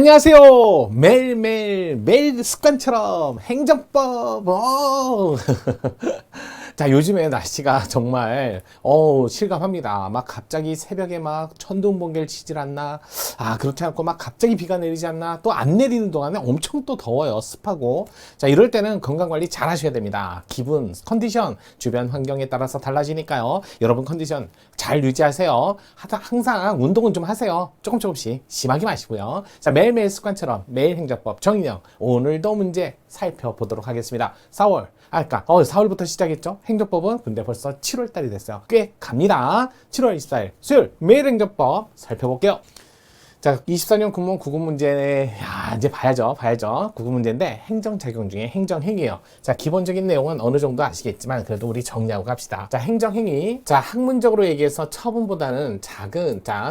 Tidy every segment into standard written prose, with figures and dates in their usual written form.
안녕하세요. 매일 습관처럼 행정법. 자, 요즘에 날씨가 정말 실감합니다. 막 갑자기 새벽에 막 천둥 번개를 치질 않나. 그렇지 않고 막 갑자기 비가 내리지 않나. 또 안 내리는 동안에 엄청 또 더워요. 습하고. 자, 이럴 때는 건강관리 잘 하셔야 됩니다. 기분, 컨디션, 주변 환경에 따라서 달라지니까요. 여러분 컨디션 잘 유지하세요. 항상 운동은 좀 하세요. 조금씩 심하게 마시고요. 자, 매일매일 습관처럼 매일 행정법 정인영, 오늘도 문제 살펴보도록 하겠습니다. 4월부터 시작했죠. 행정법은 근데 벌써 7월달이 됐어요. 꽤 갑니다. 7월 24일 수요일 매일 행정법 살펴볼게요. 자, 24년 군무원 구급 문제, 이제 봐야죠. 구급 문제인데 행정작용 중에 행정행위예요. 자, 기본적인 내용은 어느 정도 아시겠지만 그래도 우리 정리하고 갑시다. 자, 행정행위. 자, 학문적으로 얘기해서 처분보다는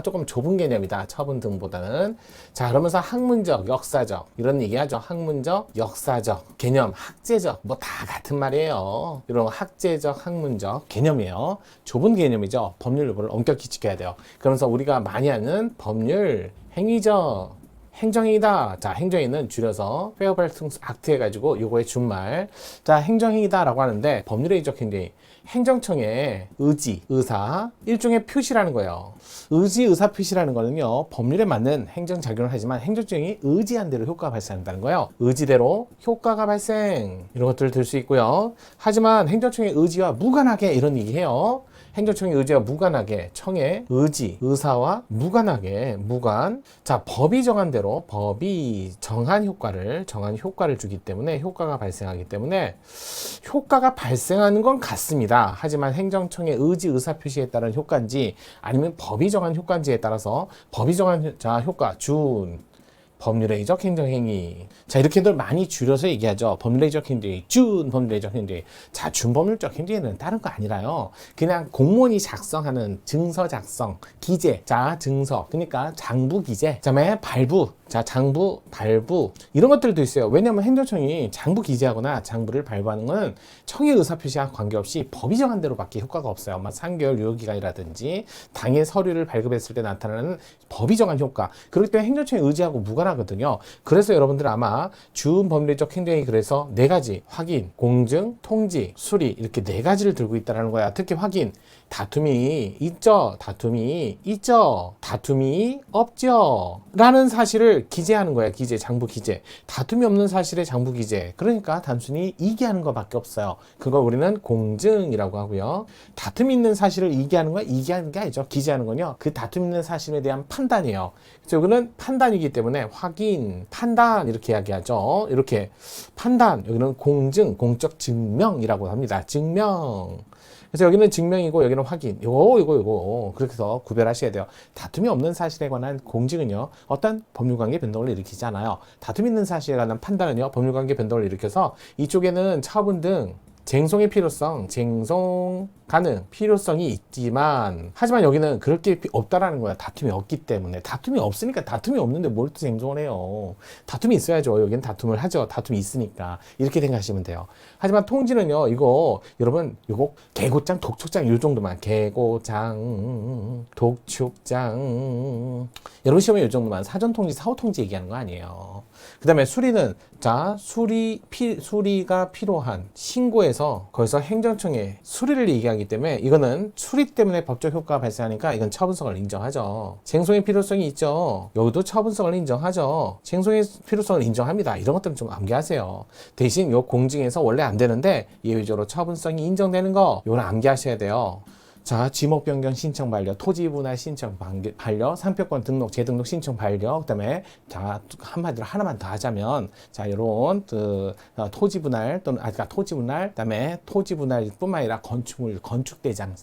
조금 좁은 개념이다. 처분 등보다는. 자, 그러면서 학문적, 역사적 이런 얘기하죠. 학문적, 역사적, 개념, 학제적 뭐 다 같은 말이에요. 이런 학제적, 학문적 개념이에요. 좁은 개념이죠. 법률 여부를 엄격히 지켜야 돼요. 그러면서 우리가 많이 하는 법률 행위적 행정행위다. 자, 행정행위는 줄여서 페어발퉁 악트 해가지고 요거의 준말. 자, 행정행위다라고 하는데 법률행위적 행정행위. 행정청의 의지, 의사, 일종의 표시라는 거예요. 의지, 의사 표시라는 거는요, 법률에 맞는 행정작용을 하지만 행정청이 의지한 대로 효과가 발생한다는 거예요. 의지대로 효과가 발생. 이런 것들을 들 수 있고요. 하지만 행정청의 의지와 무관하게 이런 얘기해요. 행정청의 의지와 무관하게, 청의 의지, 의사와 무관하게, 무관. 자, 법이 정한 대로, 법이 정한 효과를 주기 때문에 효과가 발생하기 때문에 효과가 발생하는 건 같습니다. 하지만 행정청의 의지, 의사 표시에 따른 효과인지 아니면 법이 정한 효과인지에 따라서 법이 정한 효과, 법률행위적 행정행위. 자, 이렇게들 많이 줄여서 얘기하죠. 법률행위적 행정행위, 법률행위적 행정행위. 자, 준법률적 행정행위는 다른 거 아니라요. 그냥 공무원이 작성하는 증서 작성, 기재, 증서. 그러니까 장부 기재. 그다음에 발부. 장부, 발부. 이런 것들도 있어요. 왜냐하면 행정청이 장부 기재하거나 장부를 발부하는 것은 청의 의사표시와 관계없이 법이 정한 대로밖에 효과가 없어요. 3개월 유효기간이라든지 당일 서류를 발급했을 때 나타나는 법이 정한 효과. 그렇기 때문에 행정청의 의지하고 무관하거든요. 그래서 여러분들 아마 준법률적 행정행위 그래서 4가지 확인, 공증, 통지, 수리 이렇게 4가지를 들고 있다는 거야. 특히 확인. 다툼이 있죠. 다툼이 없죠. 라는 사실을 기재하는 거야. 기재, 장부 기재. 다툼이 없는 사실의 장부 기재. 그러니까 단순히 이기하는 것밖에 없어요. 그걸 우리는 공증이라고 하고요. 다툼이 있는 사실을 이기하는 거야. 이기하는 게 아니죠. 기재하는 건요. 그 다툼 있는 사실에 대한 판단이에요. 그래서 이거는 판단이기 때문에 확인, 판단 이렇게 이야기하죠. 이렇게 판단. 여기는 공증, 공적 증명이라고 합니다. 증명. 그래서 여기는 증명이고 여기는 확인. 요거. 그렇게 해서 구별하셔야 돼요. 다툼이 없는 사실에 관한 공증은요, 어떤 법률관계 변동을 일으키지 않아요. 다툼 있는 사실에 관한 판단은요, 법률관계 변동을 일으켜서 이쪽에는 처분 등 쟁송의 필요성, 쟁송 가능, 필요성이 있지만 하지만 여기는 그렇게 없다라는 거야. 다툼이 없기 때문에. 다툼이 없으니까 다툼이 없는데 뭘 또 쟁송을 해요. 다툼이 있어야죠. 여기는 다툼을 하죠. 다툼이 있으니까. 이렇게 생각하시면 돼요. 하지만 통지는요, 여러분, 개고장, 독촉장 이 정도만. 개고장, 독촉장. 여러분 시험에 이 정도만. 사전통지, 사후통지 얘기하는 거 아니에요. 그 다음에 수리는, 수리가 필요한 신고에서 거기서 행정청에 수리를 얘기하기 때문에 이거는 수리 때문에 법적 효과가 발생하니까 이건 처분성을 인정하죠. 쟁송의 필요성이 있죠. 여기도 처분성을 인정하죠. 쟁송의 필요성을 인정합니다. 이런 것들은 좀 암기하세요. 대신 요 공증에서 원래 안 되는데 예외적으로 처분성이 인정되는 거 요건 암기하셔야 돼요. 자, 지목 변경 신청 반려, 토지 분할 신청 반려, 상표권 등록, 재등록 신청 반려, 그다음에 한마디로 하나만 더 하자면 요런 토지 분할 또는 토지 분할, 그다음에 토지 분할뿐만 아니라 건축 대장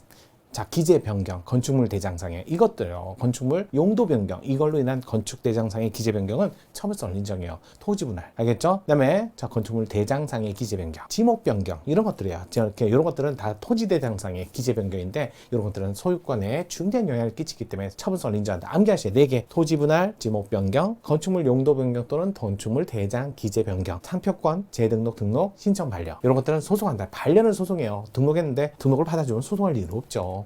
기재 변경, 건축물 대장상의 이것들요. 건축물 용도 변경, 이걸로 인한 건축 대장상의 기재 변경은 처분성을 인정해요. 토지 분할, 알겠죠? 그다음에 건축물 대장상의 기재 변경, 지목 변경 이런 것들이에요. 이런 것들은 다 토지 대장상의 기재 변경인데 이런 것들은 소유권에 중대한 영향을 끼치기 때문에 처분성을 인정한다. 암기하셔야 4개. 토지 분할, 지목 변경, 건축물 용도 변경 또는 건축물 대장 기재 변경, 상표권, 재등록, 등록, 신청 반려 이런 것들은 소송한다. 반려는 소송해요. 등록했는데 등록을 받아주면 소송할 일은 없죠.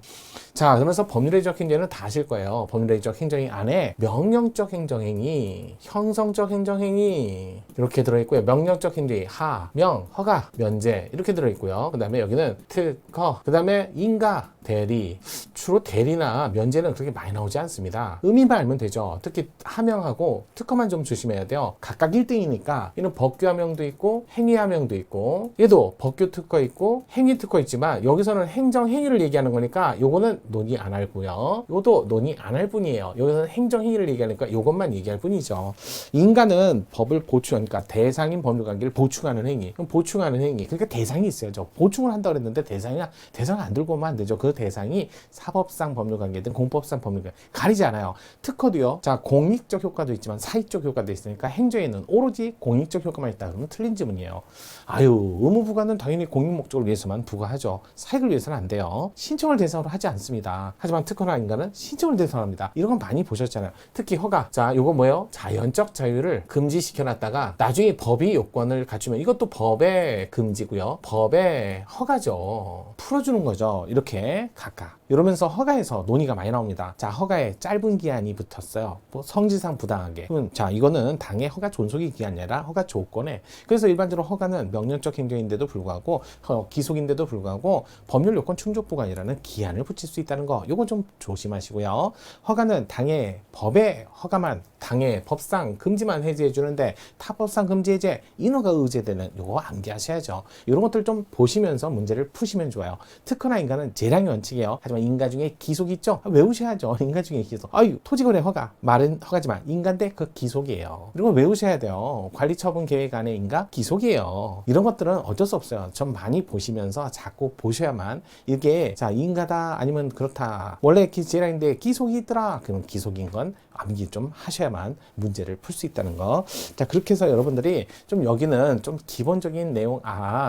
자, 그래서 법률의적 행정은 다 아실 거예요. 법률의적 행정행 안에 명령적 행정행위, 형성적 행정행위 이렇게 들어있고요. 명령적 행정행위 하, 명, 허가, 면제 이렇게 들어있고요. 그 다음에 여기는 특허, 그 다음에 인가, 대리. 주로 대리나 면제는 그렇게 많이 나오지 않습니다. 의미만 알면 되죠. 특히 하명하고 특허만 좀 조심해야 돼요. 각각 1등이니까 이는 법규하명도 있고 행위하명도 있고, 얘도 법규 특허 있고 행위 특허 있지만 여기서는 행정행위를 얘기하는 거니까 요거는 논의 안 할고요. 요도 논의 안 할 뿐이에요. 여기서는 행정행위를 얘기하니까 요것만 얘기할 뿐이죠. 인가는 법을 그러니까 대상인 법률관계를 보충하는 행위. 그럼 보충하는 행위. 그러니까 대상이 있어야죠. 보충을 한다고 그랬는데 대상을 안 들고 오면 안 되죠. 그 대상이 사법상 법률관계든 공법상 법률관계 가리지 않아요. 특허도요. 자, 공익적 효과도 있지만 사익적 효과도 있으니까 행정에는 오로지 공익적 효과만 있다 그러면 틀린 지문이에요. 의무부과는 당연히 공익 목적을 위해서만 부과하죠. 사익을 위해서는 안 돼요. 신청을 대상으로 하지 않습니다. 하지만 특허나 인가는 신청을 대상으로 합니다. 이런 건 많이 보셨잖아요. 특히 허가. 자, 요거 뭐예요? 자연적 자유를 금지시켜놨다가 나중에 법이 요건을 갖추면 이것도 법의 금지고요. 법의 허가죠. 풀어주는 거죠. 이렇게 각각. 이러면서 허가에서 논의가 많이 나옵니다. 자, 허가에 짧은 기한이 붙었어요. 뭐 성질상 부당하게. 그러면 자, 이거는 당의 허가 존속이 기한이 아니라 허가 조건에. 그래서 일반적으로 허가는 명령적 행정인데도 불구하고 기속인데도 불구하고 법률 요건 충족 부관이라는 기한을 붙일 수 있다는 거. 요건 좀 조심하시고요. 허가는 당의 법의 허가만 당의 법상 금지만 해제해 주는데 타법상 금지 해제 인허가 의제되는 요거 암기하셔야죠. 이런 것들 좀 보시면서 문제를 푸시면 좋아요. 특허나 인가는 재량의 원칙이에요. 하지만 인가 중에 기속이 있죠. 외우셔야죠. 인가 중에 기속. 토지거래 허가 말은 허가지만 인가인데 그 기속이에요. 이런 걸 외우셔야 돼요. 관리처분 계획 안에 인가 기속이에요. 이런 것들은 어쩔 수 없어요. 좀 많이 보시면서 자꾸 보셔야만 이게 자 인가다 아니면 그렇다. 원래 재량인데 기속이 있더라. 그럼 기속인 건 암기 좀 하셔야만 문제를 풀 수 있다는 거. 자, 그렇게 해서 여러분들이 좀 여기는 좀 기본적인 내용,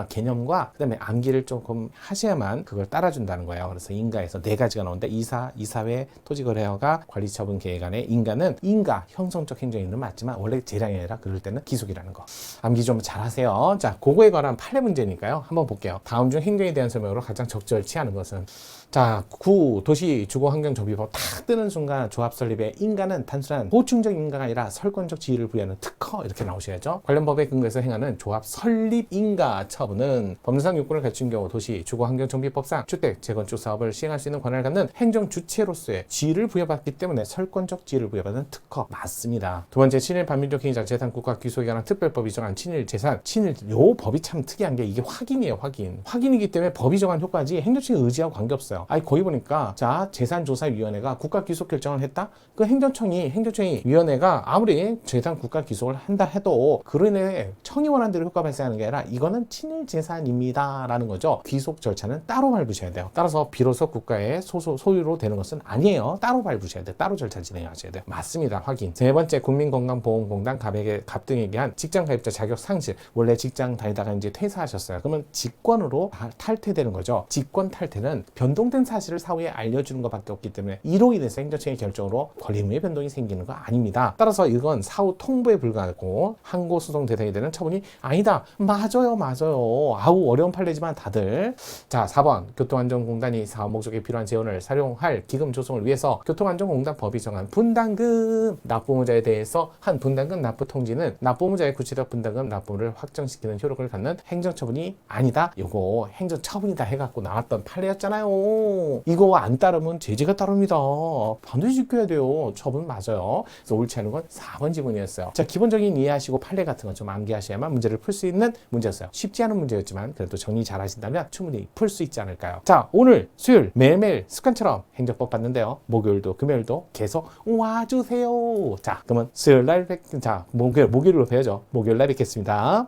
개념과 그 다음에 암기를 조금 하셔야만 그걸 따라준다는 거예요. 그래서 인가에서 4가지가 나오는데 이사회, 토지거래허가, 관리처분 계획안에 인가는 인가, 형성적 행정인은 맞지만 원래 재량이 아니라 그럴 때는 기속이라는 거. 암기 좀 잘하세요. 자, 그거에 관한 판례 문제니까요. 한번 볼게요. 다음 중 행정에 대한 설명으로 가장 적절치 않은 것은 자, 도시주거환경정비법 탁 뜨는 순간 조합 설립에 인가는 단순한 보충적 인가가 아니라 설권적 지위를 부여하는 특허 이렇게 나오셔야죠. 관련 법에 근거해서 행하는 조합 설립 인가 처분은 법률상 요건을 갖춘 경우 도시주거환경정비법상 주택 재건축 사업을 시행할 수 있는 권한을 갖는 행정 주체로서의 지위를 부여받기 때문에 설권적 지위를 부여받는 특허 맞습니다. 두 번째, 친일 반민족 행위자 재산 국가 귀속에 관한 특별법이 정한 친일 재산 요 법이 참 특이한 게 이게 확인이에요. 확인이기 때문에 법이 정한 효과지 행정청의 의지하고 관계없어요. 거기 보니까 자 재산조사위원회가 국가 귀속 결정을 했다. 그 행정청이 위원회가 아무리 재산 국가 귀속을 한다 해도 그로 인해 청이 원하는 대로 효과 발생하는 게 아니라 이거는 친일 재산입니다 라는 거죠. 귀속 절차는 따로 밟으셔야 돼요. 따라서 비로소 국가의 소유로 되는 것은 아니에요. 따로 밟으셔야 돼요. 따로 절차 진행하셔야 돼요. 맞습니다. 확인. 세 번째, 국민건강보험공단 갑 등에게 한 직장가입자 자격 상실. 원래 직장 다니다가 이제 퇴사하셨어요. 그러면 직권으로 탈퇴되는 거죠. 직권 탈퇴는 변동된 사실을 사후에 알려주는 것밖에 없기 때문에 이로 인해서 행정청의 결정으로 권리의무의 변동이 생기는 거 아닙니다. 따라서 이건 사후 통보에 불과하고 항고 소송 대상이 되는 처분이 아니다. 맞아요. 어려운 판례지만 다들. 자, 4번, 교통안전공단이 사업 목적에 필요한 재원을 사용할 기금 조성을 위해서 교통안전공단 법이 정한 분담금 납부의무자에 대해서 한 분담금 납부 통지는 납부의무자의 구체적 분담금 납부를 확정시키는 효력을 갖는 행정처분이 아니다. 요거 행정처분이다 해갖고 나왔던 판례였잖아요. 이거 안 따르면 제재가 따릅니다. 반드시 지켜야 돼요. 처분 맞아요. 그래서 옳지 않은 건 4번 지문이었어요. 자, 기본적인 이해하시고 판례 같은 거 좀 암기하셔야만 문제를 풀 수 있는 문제였어요. 쉽지 않은 문제였지만 그래도 정리 잘 하신다면 충분히 풀 수 있지 않을까요? 자, 오늘 수요일 매일매일 습관처럼 행정법 봤는데요. 목요일도 금요일도 계속 와주세요. 자, 그러면 수요일 날 목요일로 배워죠. 목요일 날 뵙겠습니다.